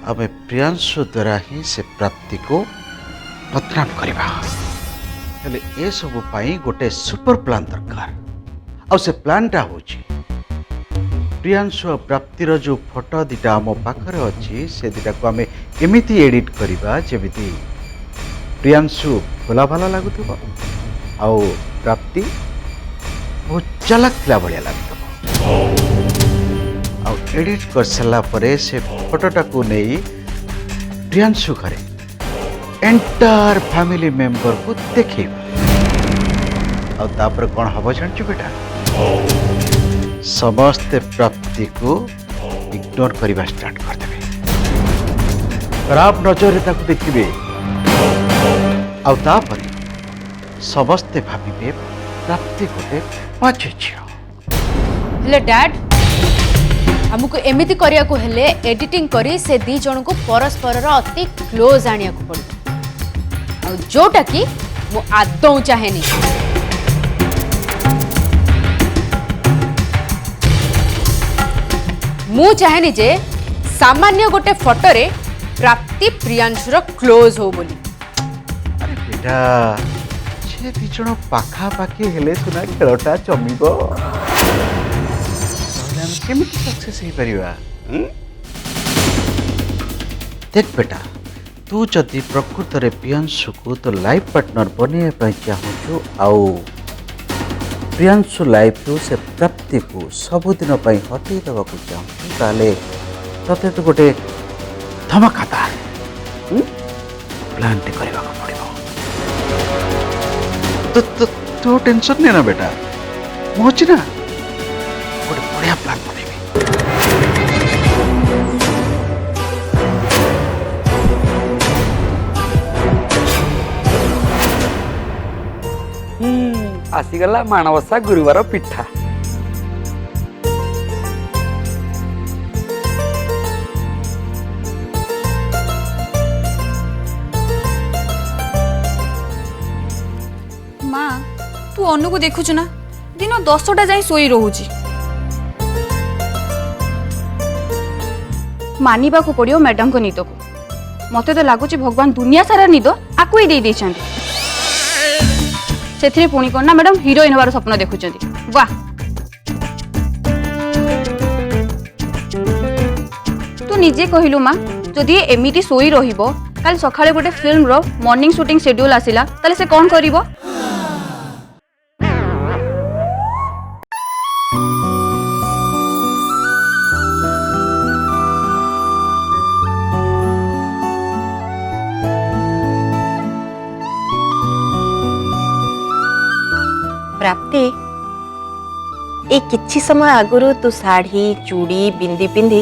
आम प्रियांशु द्वारा ही से प्राप्ति को बदनाम करवा हेले ए सब पाई गोटे सुपर प्लान दरकार आ से प्लानटा होची प्रियांशु और प्राप्तिर जो फोटो दिटा आम पाखरे अच्छी से दिटा को आम एमिति एडिट करवा जेमिति प्रियांशु भोला भाला लगुव आउ प्राप्ति बहुत चालाक थिला भलिया लगुव आउ एडिट कर सारा परे से फोटोटा को नहीं प्रियांशु घरे एंटायर फैमिली मेंबर को देखे तापर कौन हम जानचु बेटा समस्ते प्राप्ति को इग्नोर करवा स्टार्ट करदे खराब नजर देखिए आउे समस्ते भाविबे प्राप्ति गोटे पाछे झील डैड हमको एमिति करिया को हेले एडिटिंग करी से दी जन को परस्पर अति क्लोज आनिया को पड़ो जोटा कि मु आदौ चाहेनी मु चाहेनी जे सामान्य गोटे फोटो रे प्राप्ति प्रियांशुर क्लोज हो बोली अरे बेटा छे दी जन पाखा पाखी हेले सुना खेलटा जमिबो केमिति सक्सेस ही परिवा देख बेटा तू जदि प्रकृत रे प्रियांशु को तो लाइफ पार्टनर बने चाहूँ आउ प्रियांशु लाइफ रू से प्राप्ति को सबुदिन हटई देवा चाहूँ ताले तते तो गोटे धमाकादार प्लान टे करबा को पड़िबो तो टेंशन नहीं ना बेटा मोची ना गोटे बढ़िया प्लान बनेबी आसीगला माणवसा गुरुवार पिठा माँ तू अनु को देखुचु ना दिन 10टा जाई सोई रहूची मानिबा को पड़ियो मैडम को निद को मते तो लगुच भगवान दुनिया सारा निद आकु ही दे देछंती से पुणी कौन ना मैडम हिरोइन हबार स्वप्न देखुंत वाह तू निजे कहलु माँ जदि एमिटी सोई रहिबो काल सकाळे गोटे फिल्म रो मॉर्निंग शूटिंग शेड्यूल आसिला ताले से कौन करिवो प्राप्ति ए किछि समय आगुरु तू साड़ी चूड़ी बिंदी पिंधि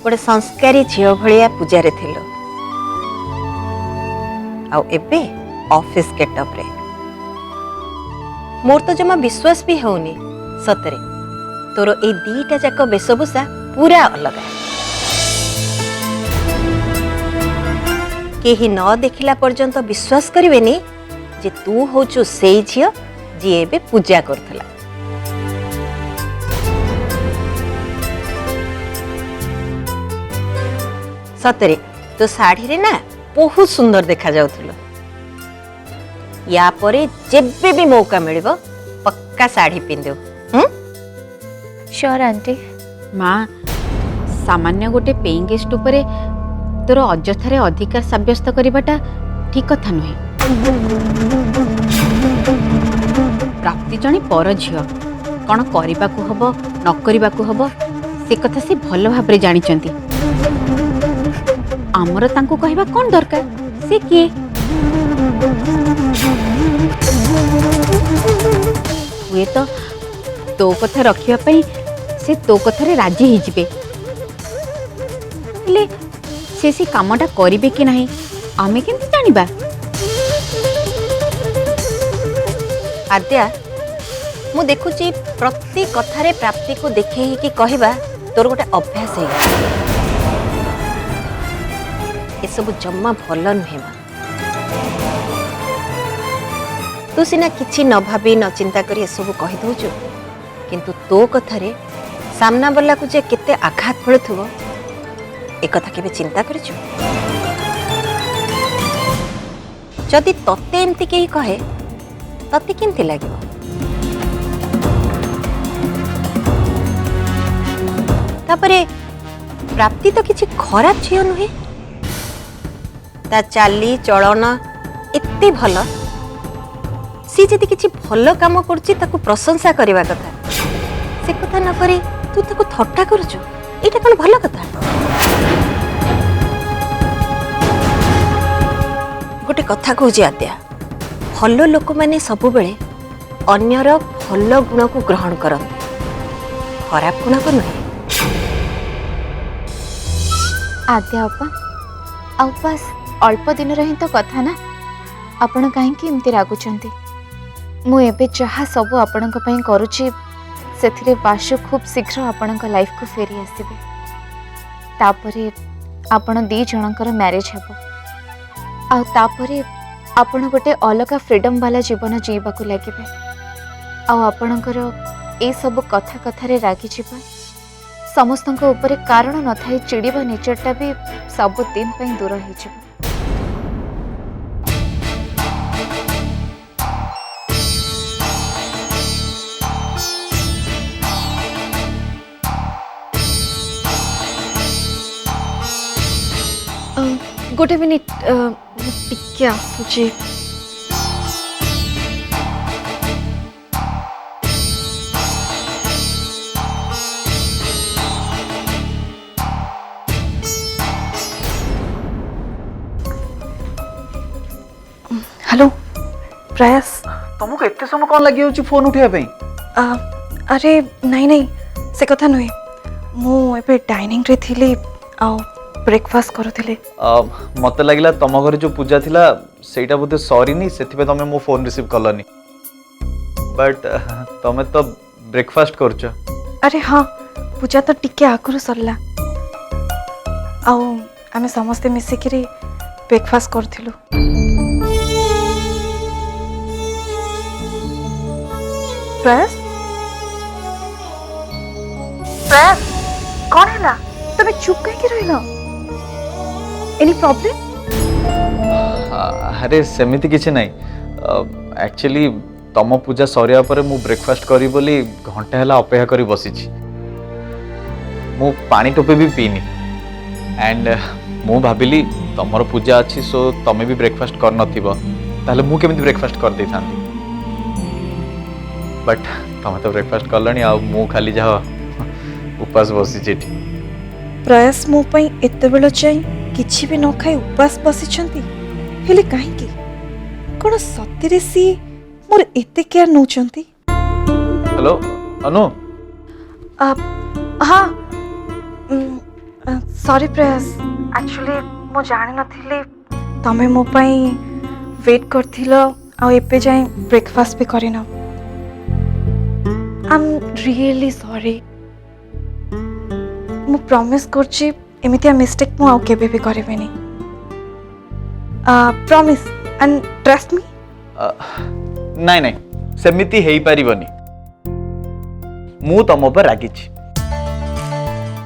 गोटे संस्कारी झील भलिया पूजा थिलु आउ एबे ऑफिस गेटअप रे मोर तो जमा विश्वास भी होनी सतरे तोर ए दीटा जाक वेशभूषा पूरा अलग केही न देखिला पर्यंत विश्वास करिवेनी जे तू होचु सेई झियो जी एबे पूजा करथला सतरे तो साड़ी रे ना बहुत सुंदर देखा जाउथलो या परे जेबे भी मौका मिलिबो पक्का साड़ी पिंदो श्योर आंटी माँ सामान्य गोटे पेइंग गेस्ट उपरे तोर अजथारे अधिकार साब्यस्त करबाटा ठीक कथा नुहे प्राप्ति जणी पर झियो कौन करने को हब न करने को हब से कथा से भल भाव जानी आमर तांको कहबा कौन दरकार से किए हुए तो कथा रखिया पई से तो कथा रे राजी ही जिबे ले से कामटा करिवे कि नहीं आमे केंति जानिबा आद्या मु देखुची प्रति कथारे प्राप्ति को देखे ही कि कहबा तोर गोटे अभ्यास है ये सब जम्मा भल नुहे माँ तू सीना किछि न भाबी न चिंता करी ये सब कहि दउछु किंतु तो कथारे सामना वाला को जे केते आघात पड़ुथबो एक कथा केबे चिंता करिछु जदि तत्ते एमती केही कहे तत्ते केमती लागिबो तापरे प्राप्ति तो किसी खराब झील नुहे ता चाली चलन एते भल सी जदि किसी भल काम करछि ताकू प्रशंसा करबा कथा से कथा न करी तू ताकू थट्टा करछु एटा कोन भल कथा गोटे कथा कहूँ आद्या भल लोक माने सब बेले अन्यर भल गुण को ग्रहण करते खराब गुण को नुहे आद्या अपा आउ बास अल्प दिन ही तो कथा ना आपण कहीं एमती रागुचंती मु एबे जहाँ सब आपण करुची से बासु खूब शीघ्र आपण लाइफ को फेरी आसबे तापरे आपण दी जनकर मैरिज हेबो आ तापरे आपण गोटे अलग फ्रीडम वाला जीवन जीवा को लगे आपणकर ए सब कथा कथारे रागी जीवा समस्त ऊपर कारण न थाई चिड़िबा नेचरटा भी सब दिन पे दूर हो जाए गोटे मिनिट टिके आसुची हेलो प्रयास तुमको एते समय कौन लगी होची फोन उठिया पे अरे नहीं नहीं से कथा नुहे मु एबे डाइनिंग रे थिली आ ब्रेकफास्ट करूथिले मते लागिला तम घर जो पूजा थिला सेटा बोधे सॉरी नी सेथिबे तमे मो फोन रिसीव करलनी बट तमे तो ब्रेकफास्ट करछ अरे हाँ पूजा तो टिके आगुरु सरला आ आमे समस्ते मिसिकिरी ब्रेकफास्ट करथिलु प्रयास प्रयास कौन है तमे चुप कहीं रहिला एनी प्रॉब्लम अरे सेमिति किछि नै एक्चुअली तम पूजा सरिया परे मु ब्रेकफास्ट करी बोली घंटा हला अपेक्षा करी बसी छी मु पानी टोपे भी पीनी एंड मु भाबिली तमर पूजा अछि सो तमे भी ब्रेकफास्ट कर नथिबो ताले मु केमिति ब्रेकफास्ट कर देई थांती बट तमे तो ब्रेकफास्ट करलनी आ मु खाली जा उपास बसी जेठी प्रयास मो पई एते बेलो चाहि किछि भी न खाई उपास बसी छंती हेले काहे की कोन सत्य सी मोर एते केयर नौ छंती हेलो अनु हाँ सॉरी प्रयास एक्चुअली मो जानि नथिले तमे मो पई वेट करथिलो आ एपे जाय ब्रेकफास्ट भी करिनो आई एम रियली सॉरी मु प्रॉमिस करछि एमितिया मिस्टेक मु आउ केबे भी करेबेनी प्रॉमिस एंड ट्रस्ट मी नाई नाई सेमिति हेई पारिबनी मु तम पर रागी छी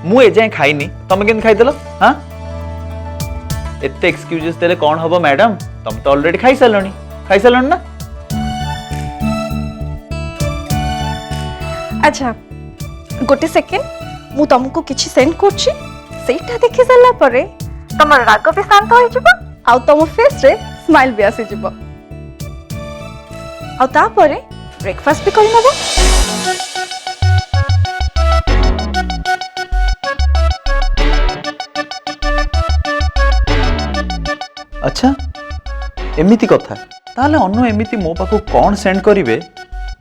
मु ए जाय खाइनी तमे केन खाइदलो हां एते एक्सक्यूजेस देले कोन हबो मैडम तम तो ऑलरेडी खाइ सलणी ना अच्छा गोटे सेकेंड मु तुमको किछि सेंड करछि सेटा देखि सल्ला परे तमर राग भी शांत होई जिवो आ तुम फेस रे स्माइल भी आसी जिवो आ ता परे ब्रेकफास्ट भी करि नबो अच्छा एमिति कथा ताले अनु एमिति मो पाखु कोन सेंड करिवे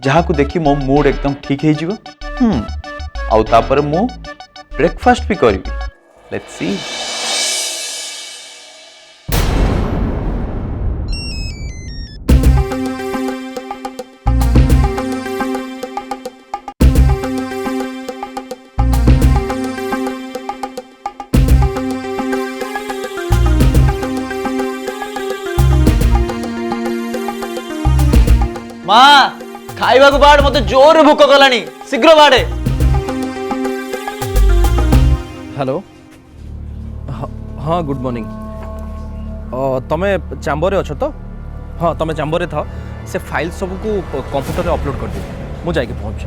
जहा को देखि मो मूड एकदम ठीक हे जिवो आउ तापर मु ब्रेकफास्ट भी करिवी लेट्स सी माँ खाइबा को बाड़ मते जोर भूख गलानी शीघ्र बाड़े हेलो हाँ गुड मॉर्निंग तमे चैम्बर अच्छो तो हाँ तमे चैम्बर था से फाइल सब को कंप्यूटर रे अपलोड कर दे मु जाके पहुंच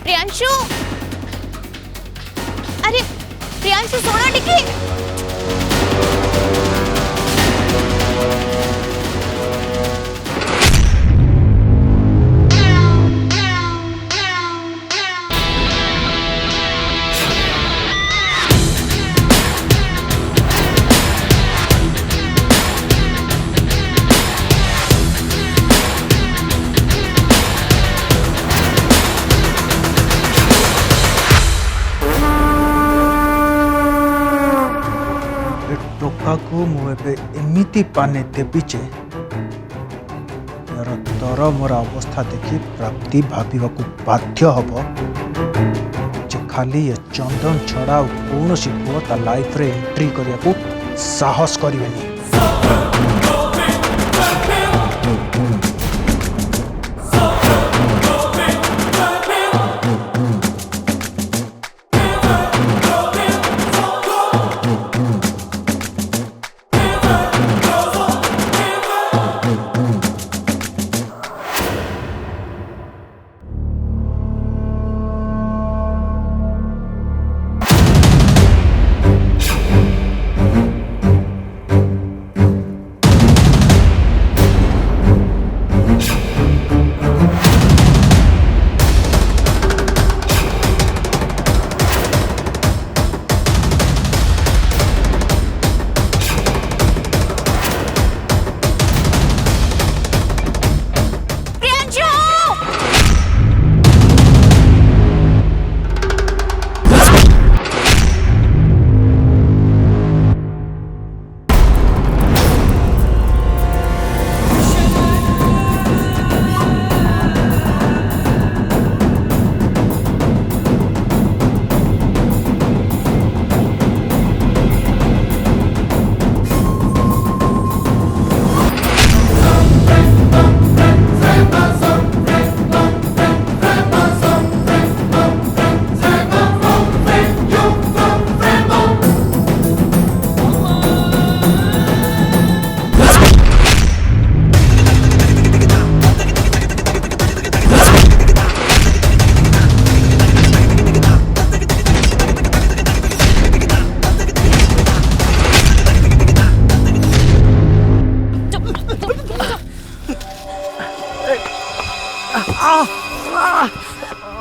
प्रियांशु अरे प्रियांशु सोना टिके टोका को मुझे एमती पाने देवी जे यार दर मोर अवस्था देखी प्राप्ति भाविबा को बाध्य हब जे खाली ये चंदन छड़ा कौन सी पुओ ता लाइफ रे एंट्री करिया को साहस करिवेनी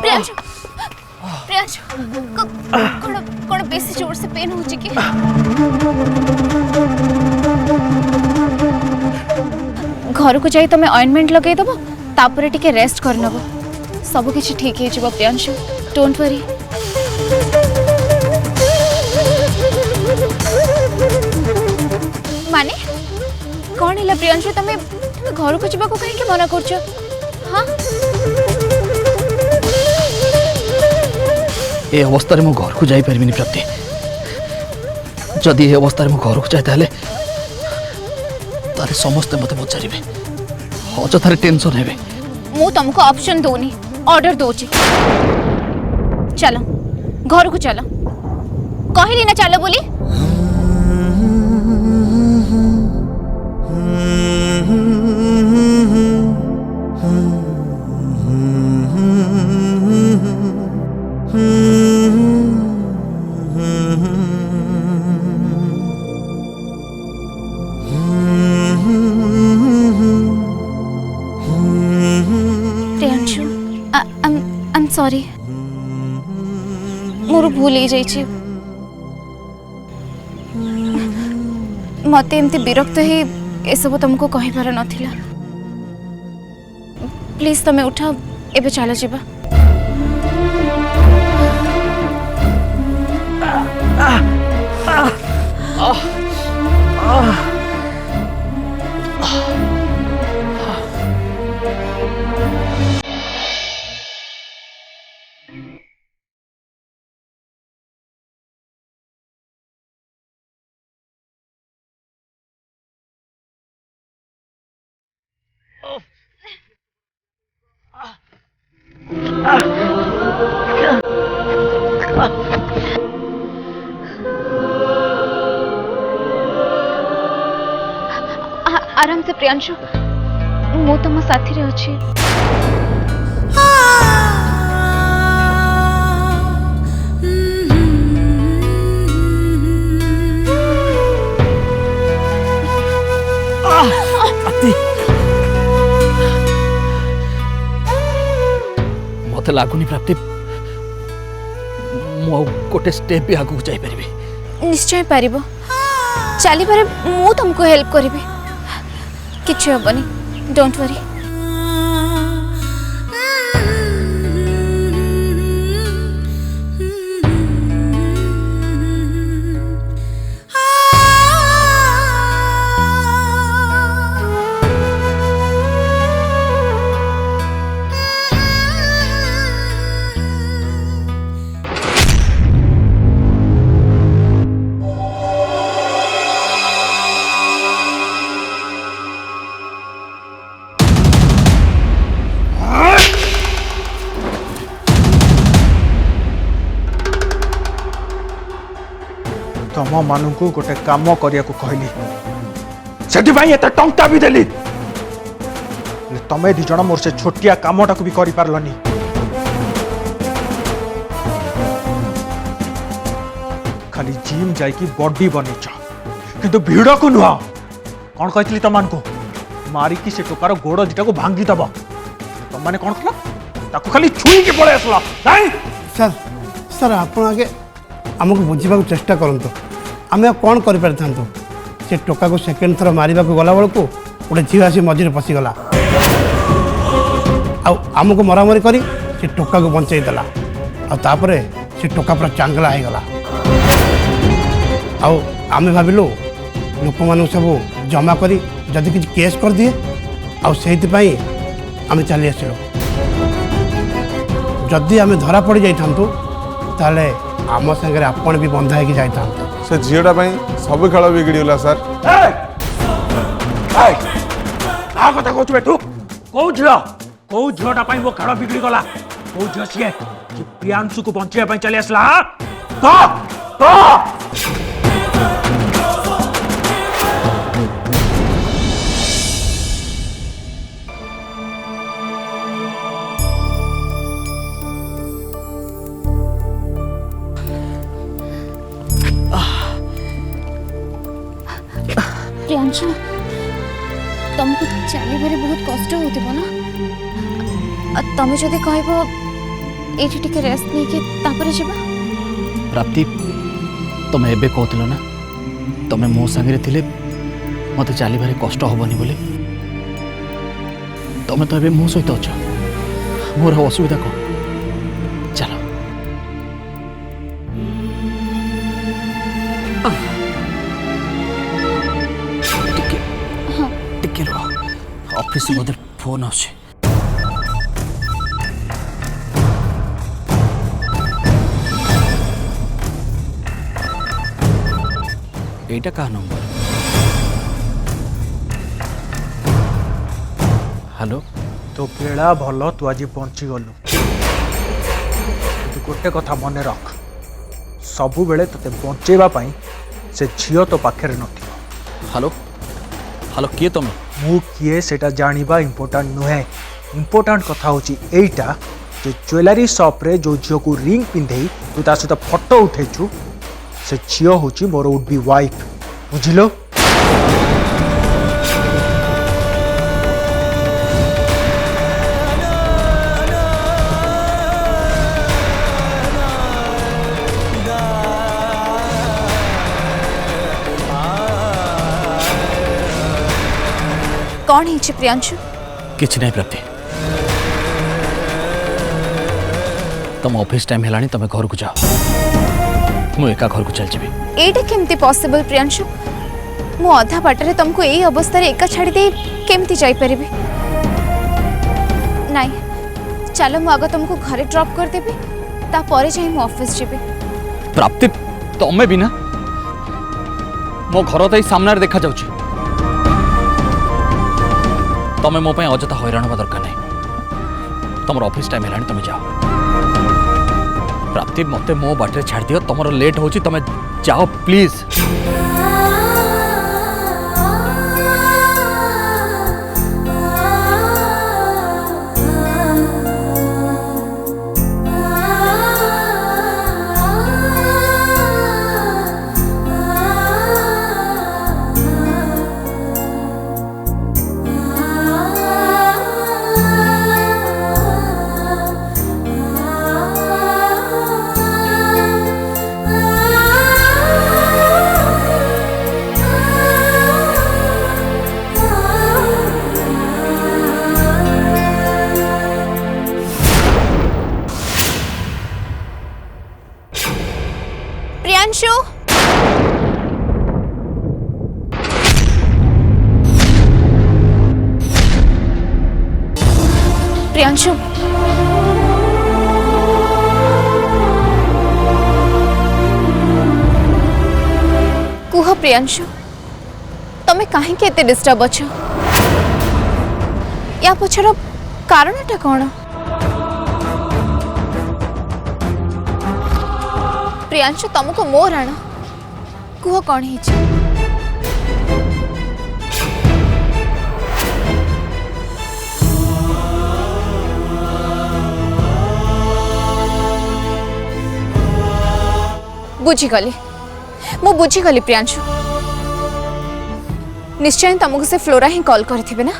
प्रियांशु प्रियांशु कौन कौन बेसी जोर से पेन हो कि घर को जाई तमे ऑइंटमेंट लगे दबो तापरे टिके रेस्ट कर नबो सब किछि ठीक हे जिवो प्रियांशु डोंट वरी माने कौन है प्रियांशु तमे घर को जीवा को कहीं के मना करछो हां ए अवस्था रे मो घर को जाई परमिनी प्राप्ति जदि ए अवस्था रे मो घर को जाय ताले ताले समस्त मते पचारिबे अजथारे टेंशन हेबे मु तुमको ऑप्शन दोनी ऑर्डर दोची चलो घर को चलो कहली ना चलो बोली प्रियांशु I'm sorry मोर भूल ही जाइए मते एमती विरक्त ही ए सब तुमको कहि पार नथिला प्लीज तमे उठाओ एबे चलो जीवा आराम से प्रियांशु मु तुम साथी रे अच्छी मत लगुनि प्राप्ति मु गोटे स्टेप भी आगू जाई परिबे निश्चय पारिबो चली पारे मु तुमको हेल्प करिबे किछु हबनी डोंट वरी तम मानू गोटे काम करिया को कहली से टंका भी देली तमें दी जन मोर से छोटिया कामटा को भी करि पारलनी खाली जिम जाइकी बॉडी बनीच किंतु भिड़ को नुह कौन कहती तमान को मारिकी से टोकार गोड़ दिटा को भांगी दब तुम मैंने कौन कल ताको खाली छुई के पड़े आसला नहीं सर सर आप आगे आमको बुझा चेष्टा करंतु आम कौन कर से टोका को सेकेंड थर मारिबा को गला बेलू गोटे झील आसी मझे पशिगला आमको मरामरी करी से टोका को बंचईदेला आपर से टोका पूरा चांगला हो गला आम भाविलु लोक मान सब जमा करी जदि किसी केस कर दिए आपाई आम चली आसलु जदि आम धरा पड़ जाइथांतु ताले आम सागर आपण भी बंधा होगी जाता से झीटा सब खेल बिगड़गला सर कथा कहु तू कौ झीटा मो खेल बिगड़ी गला कौ झी सी प्रियांशु को बचाई चली आसला प्रियांशु तुमको चलबारे बहुत कष्ट होतिबो ना तमे जदि कहबो एठी टिके रेस्ट नै के तापरे जेबा प्राप्ति तुम एबे कहतिलो ना तुम मो संगे थिले मते चलबारे कष्ट होबनी बोली तुम तो एबे मो सहित अछ मोर असुविधा को चलो टिके रहो ऑफिस मते फोन आछे एटा का नंबर हेलो तो बेड़ा भल तू आज बंची गलु गोटे कथा मन रख सबु बेले तते बंचेबा पई से झियो तो पाखरे नथि हेलो हेलो किए तुम मु किए सेटा जानिबा इम्पोर्टेंट नुहे इम्पोर्टेंट कथा होची एटा जे ज्वेलरी शॉप रे जो झियो को रिंग पिंधेई तू ता सहित फोटो उठेछु से झियो होची मोर वुड बी वाइफ बुझिलो कौन है प्रियांशु किछ नहीं प्राप्ति तुम ऑफिस टाइम हेलानी तुम घर को जाओ मु एका घर को चल जी। एटा केमती पॉसिबल प्रियांशु? मु अधा बाटरे तुमको एई अवस्था रे एका छाड़ी दे केमती जाई परिबे? नहीं चलो मु आगे तुमको घरे ड्रॉप कर देबी ता परे जाई मु ऑफिस जेबे। प्राप्ति तमे भी ना मो घर तो सामने देखा जाउची। तमे मो पे अजथा हैरान होगा दरकार नहीं। तुम ऑफिस टाइम है तुम जाओ। प्राप्ति मते मो बाटे छाड़ दियो, तुम लेट होची, तुम जाओ प्लीज। प्रियांशु प्रियांशु कुह प्रियांशु तमे काहे के एते डिस्टर्ब अछ? या पछर कारणटा कोन? प्रियांशु तुमको मोर आण कुह कौन है? बुझीगली मु बुझीगली प्रियांशु। निश्चय तुमको से फ्लोरा ही कॉल करथिबे ना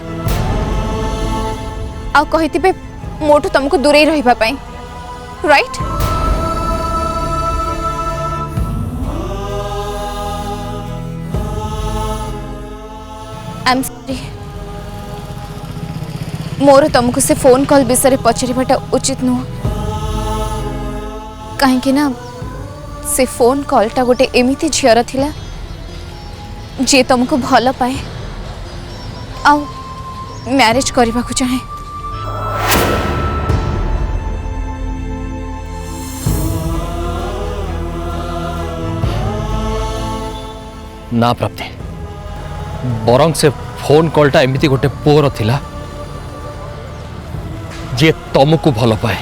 आ कहिथिबे मोटू तुमको दूरे रहिबा पई, राइट? I am sorry. मोर तुमको से फोन कॉल विषय पचारिबाटा उचित नुह, कहीं ना से फोन कॉलटा गोटे एमिति झीर थिला जे तुमको भल पाए आ मैरिज करने को चाहे। ना प्राप्ति बरंग से फोन कॉलटा एमती गोटे पुअर थिला जे तुमको भल पाए।